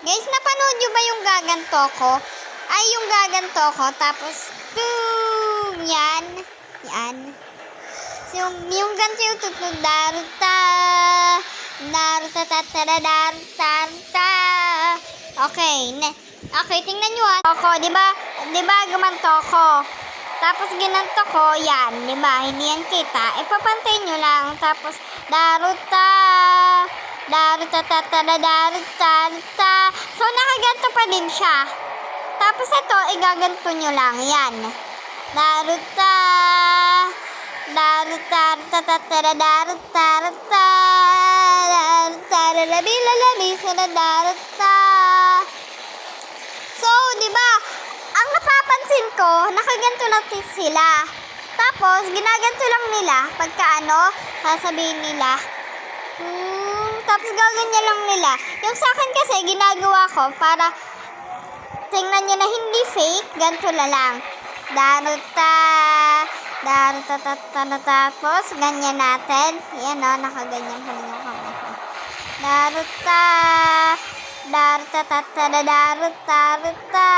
Guys, napanood nyo ba yung gaganto ko? Ay, yung gaganto ko, tapos, boom! Yan. Yan. So, yung ganito yung tutnog, daruta, daruta, tatara, daruta. Okay, okay, tingnan nyo ako, di ba gumanto ko? Tapos ginanto ko, yan, di ba? Hindi yan kita. Ipapantay nyo lang, tapos, daruta, daruta, tatara, daruta, daruta. So, nakaganto pa din siya. Tapos ito, igaganto nyo lang, yan. Daruta, daruta, tatara, daruta, daruta, daruta, lalabi, lalabi, sana daruta. So, di ba, ang napapansin ko, nakaganto lang sila. Tapos, ginaganto lang nila, pagka sasabihin nila, tapos gaganyan lang nila. Yung sa akin kasi, ginagawa ko para tingnan nyo na hindi fake, ganito na lang. Daruta, daruta, tapos ganyan natin. Yan nakaganyan pa rin yung kamay ko. Daruta, daruta, daruta, daruta.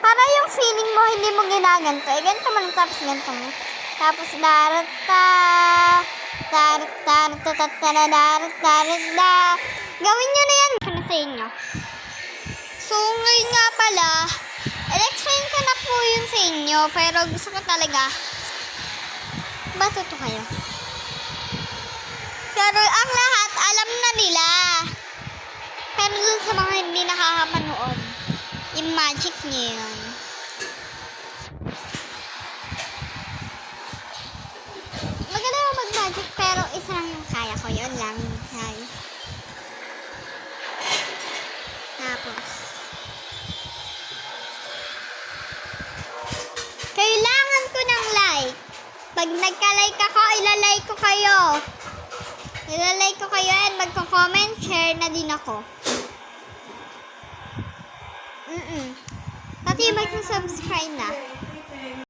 Para yung feeling mo, hindi mo ginaganto. Ganito mo lang, tapos ganito mo. Tapos daruta, daruta, daruta, daruta. Gawin nyo na yan. Ano sa inyo? So, ngayon nga pala, explain ko na po yun sa inyo, pero gusto ko talaga, matuto kayo. Pero ang lahat, alam na nila. Pero dun sa mga hindi nakakapanood, yung magic niya yun. Maganda yung mag-magic, pero isa lang yung kaya ko. Yun lang, guys. Tapos, kailangan ko ng like. Pag nagka-like ako, ilalike ko kayo. Ilalike ko kayo and magko-comment, share na din ako. Pati magsusubscribe na.